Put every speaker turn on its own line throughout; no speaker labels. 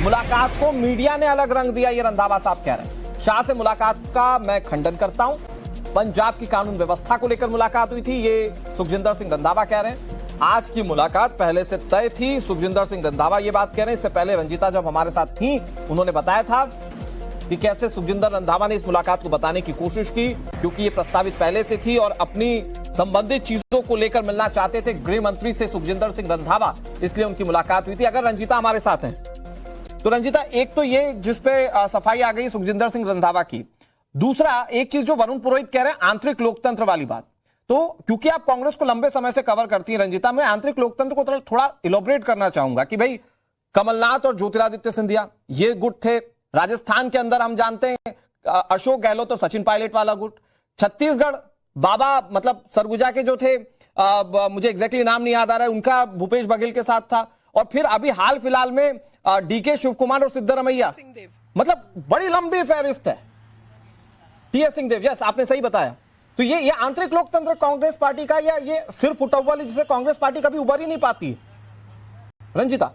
मुलाकात को मीडिया ने अलग रंग दिया, ये रंधावा साहब कह रहे हैं। शाह से मुलाकात का मैं खंडन करता हूं। पंजाब की कानून व्यवस्था को लेकर मुलाकात हुई थी, ये सुखजिंदर सिंह रंधावा कह रहे हैं। आज की मुलाकात पहले से तय थी, सुखजिंदर सिंह रंधावा ये बात कह रहे हैं। इससे पहले रंजीता जब हमारे साथ थी, उन्होंने बताया था कि कैसे सुखजिंदर रंधावा ने इस मुलाकात को बताने की कोशिश की, क्योंकि ये प्रस्तावित पहले से थी और अपनी संबंधित चीजों को लेकर मिलना चाहते थे गृह मंत्री से सुखजिंदर सिंह रंधावा, इसलिए उनकी मुलाकात हुई थी। अगर रंजीता हमारे साथ हैं तो रंजीता, एक तो ये जिसपे सफाई आ गई सुखजिंदर सिंह रंधावा की, दूसरा एक चीज जो वरुण पुरोहित कह रहे हैं आंतरिक लोकतंत्र वाली बात, तो क्योंकि आप कांग्रेस को लंबे समय से कवर करती हैं रंजीता, मैं आंतरिक लोकतंत्र को थोड़ा इलोबरेट करना चाहूंगा कि भाई कमलनाथ और ज्योतिरादित्य सिंधिया ये गुट थे, राजस्थान के अंदर हम जानते हैं अशोक गहलोत और सचिन पायलट वाला गुट, छत्तीसगढ़ बाबा मतलब सरगुजा के जो थे मुझे एग्जैक्टली नाम नहीं याद आ रहा है, उनका भूपेश बघेल के साथ था, और फिर अभी हाल फिलहाल में डीके शिवकुमार और सिद्धरमैया, मतलब बड़ी लंबी फहरिस्त है। टीएस सिंहदेव, यस आपने सही बताया। तो ये आंतरिक लोकतंत्र कांग्रेस पार्टी का, या ये सिर्फ उटव्वल जिसे कांग्रेस पार्टी कभी उभर ही नहीं पाती है रंजीता?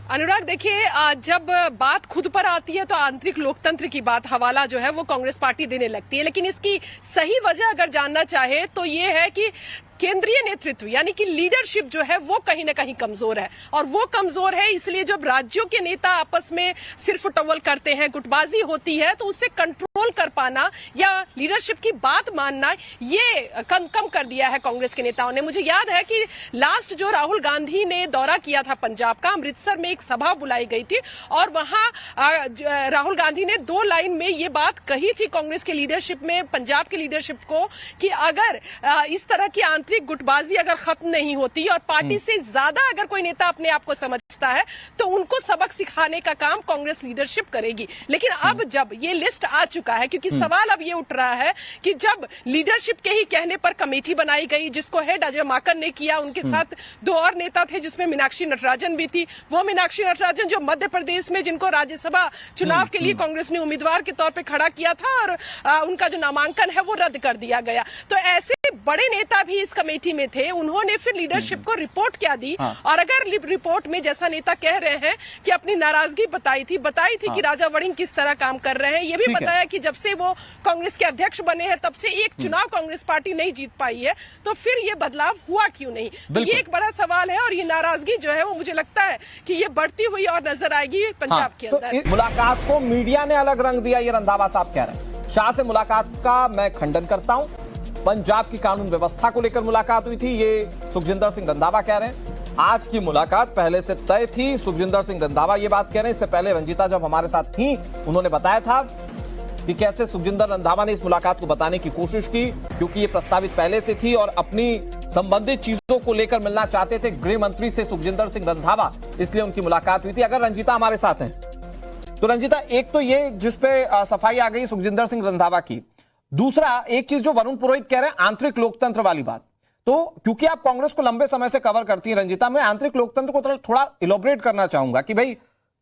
अनुराग देखिए, जब बात खुद पर आती है तो आंतरिक लोकतंत्र की बात हवाला जो है वो कांग्रेस पार्टी देने लगती है, लेकिन इसकी सही वजह अगर जानना चाहे तो ये है कि केंद्रीय नेतृत्व यानी कि लीडरशिप जो है वो कहीं ना कहीं कमजोर है, और वो कमजोर है इसलिए जब राज्यों के नेता आपस में सिर्फ टवल करते हैं, गुटबाजी होती है, तो उससे कंट्रोल कर पाना या लीडरशिप की बात मानना ये कम कर दिया है कांग्रेस के नेताओं ने। मुझे याद है कि लास्ट जो राहुल गांधी ने दौरा किया था पंजाब का, अमृतसर में एक सभा बुलाई गई थी और वहां राहुल गांधी ने 2 लाइन में ये बात कही थी कांग्रेस के लीडरशिप में, पंजाब के लीडरशिप को, कि अगर इस तरह की गुटबाजी अगर खत्म नहीं होती और पार्टी से ज्यादा अगर कोई नेता अपने आप को समझता है तो उनको सबक सिखाने का काम कांग्रेस लीडरशिप करेगी। लेकिन अब जब ये लिस्ट आ चुका है, क्योंकि सवाल अब ये उठ रहा है कि जब लीडरशिप के ही कहने पर कमेटी बनाई गई जिसको हेड अजय माकन ने किया, उनके साथ 2 और नेता थे जिसमें मीनाक्षी नटराजन भी थी, वो मीनाक्षी नटराजन जो मध्य प्रदेश में जिनको राज्यसभा चुनाव के लिए कांग्रेस ने उम्मीदवार के तौर पर खड़ा किया था और उनका जो नामांकन है वो रद्द कर दिया गया। तो ऐसे बड़े नेता भी इस कमेटी में थे, उन्होंने फिर लीडरशिप को रिपोर्ट क्या दी, और अगर रिपोर्ट में जैसा नेता कह रहे हैं कि अपनी नाराजगी बताई थी कि राजा वड़िंग किस तरह काम कर रहे हैं, ये भी बताया कि जब से वो कांग्रेस के अध्यक्ष बने हैं तब से एक चुनाव कांग्रेस पार्टी नहीं जीत पाई है, तो फिर ये बदलाव हुआ क्यों नहीं? तो ये एक बड़ा सवाल है, और ये नाराजगी जो है वो मुझे लगता है कि ये बढ़ती हुई और नजर आएगी पंजाब के अंदर।
तो मुलाकात को मीडिया ने अलग रंग दिया, ये रंधावा साहब कह रहे हैं। शाह से मुलाकात का मैं खंडन करता हूं। पंजाब की कानून व्यवस्था को लेकर मुलाकात हुई थी, ये सुखजिंदर सिंह रंधावा कह रहे हैं। आज की मुलाकात पहले से तय थी, सुखजिंदर सिंह रंधावा ये बात कह रहे हैं। इससे पहले रंजीता जब हमारे साथ थी, उन्होंने बताया था कि कैसे सुखजिंदर रंधावा ने इस मुलाकात को बताने की कोशिश की, क्योंकि ये प्रस्तावित पहले से थी और अपनी संबंधित चीजों को लेकर मिलना चाहते थे गृह मंत्री से सुखजिंदर सिंह रंधावा, इसलिए उनकी मुलाकात हुई थी। अगर रंजीता हमारे साथ हैं तो रंजीता, एक तो ये जिसपे सफाई आ गई सुखजिंदर सिंह रंधावा की, दूसरा एक चीज जो वरुण पुरोहित कह रहे हैं आंतरिक लोकतंत्र वाली बात, तो क्योंकि आप कांग्रेस को लंबे समय से कवर करती हैं रंजीता, मैं आंतरिक लोकतंत्र को थोड़ा इलोबरेट करना चाहूंगा कि भाई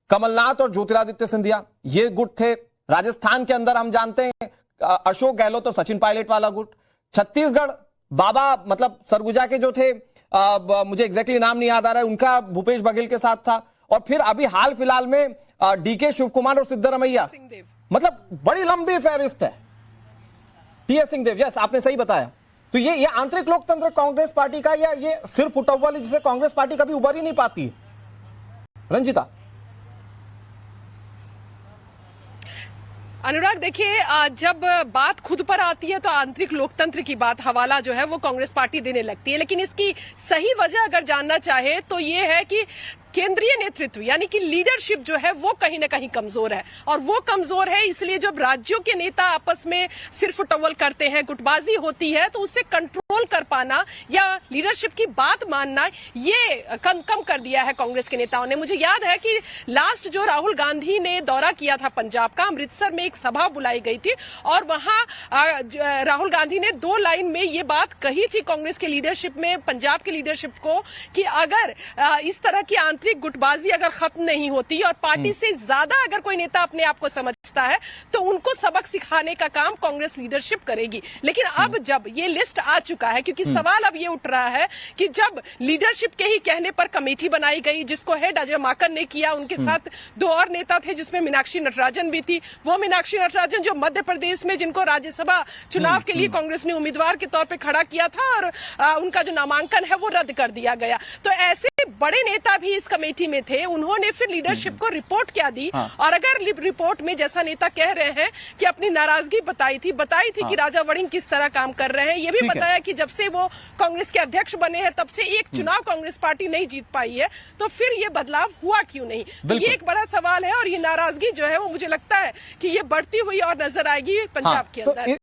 कमलनाथ और ज्योतिरादित्य सिंधिया ये गुट थे, राजस्थान के अंदर हम जानते हैं अशोक गहलोत और सचिन पायलट वाला गुट, छत्तीसगढ़ बाबा मतलब सरगुजा के जो थे मुझे एग्जैक्टली नाम नहीं याद आ रहा है, उनका भूपेश बघेल के साथ था, और फिर अभी हाल फिलहाल में डीके शिवकुमार और सिद्धरमैया, मतलब बड़ी लंबी फहरिस्त है। टीएस सिंहदेव, यस आपने सही बताया। तो ये आंतरिक लोकतंत्र कांग्रेस पार्टी का, या ये सिर्फ उटव्वल जिसे कांग्रेस पार्टी कभी उभर ही नहीं पाती है रंजीता?
अनुराग देखिए, जब बात खुद पर आती है तो आंतरिक लोकतंत्र की बात हवाला जो है वो कांग्रेस पार्टी देने लगती है, लेकिन इसकी सही वजह अगर जानना चाहे तो ये है कि केंद्रीय नेतृत्व यानी कि लीडरशिप जो है वो कहीं ना कहीं कमजोर है, और वो कमजोर है इसलिए जब राज्यों के नेता आपस में सिर्फ टवल करते हैं, गुटबाजी होती है, तो उससे कंट्रोल कर पाना या लीडरशिप की बात मानना ये कम कर दिया है कांग्रेस के नेताओं ने। मुझे याद है कि लास्ट जो राहुल गांधी ने दौरा किया था पंजाब का, अमृतसर में एक सभा बुलाई गई थी और वहां राहुल गांधी ने 2 लाइन में ये बात कही थी कांग्रेस के लीडरशिप में, पंजाब के लीडरशिप को, कि अगर इस तरह की आंतरिक गुटबाजी अगर खत्म नहीं होती और पार्टी से ज्यादा अगर कोई नेता अपने आप को समझता है तो उनको सबक सिखाने का काम कांग्रेस लीडरशिप करेगी। लेकिन अब जब ये लिस्ट आ चुका है, क्योंकि सवाल अब ये उठ रहा है कि जब लीडरशिप के ही कहने पर कमेटी बनाई गई जिसको हेड अजय माकन ने किया, उनके साथ 2 और नेता थे जिसमें मीनाक्षी नटराजन भी थी। वो मीनाक्षी नटराजन जो मध्य प्रदेश में जिनको राज्यसभा चुनाव के लिए कांग्रेस ने उम्मीदवार के तौर पर खड़ा किया था और उनका जो नामांकन है वो रद्द कर दिया गया। तो ऐसे बड़े नेता भी इस कमेटी में थे। उन्होंने फिर लीडरशिप को रिपोर्ट क्या दी, और अगर रिपोर्ट में जैसा नेता कह रहे हैं कि अपनी नाराजगी बताई थी कि राजा वड़िंग किस तरह काम कर रहे हैं, ये भी बताया कि जब से वो कांग्रेस के अध्यक्ष बने हैं तब से एक चुनाव कांग्रेस पार्टी नहीं जीत पाई है, तो फिर ये बदलाव हुआ क्यों नहीं? तो ये एक बड़ा सवाल है, और ये नाराजगी जो है वो मुझे लगता है कि ये बढ़ती हुई और नजर आएगी पंजाब के अंदर।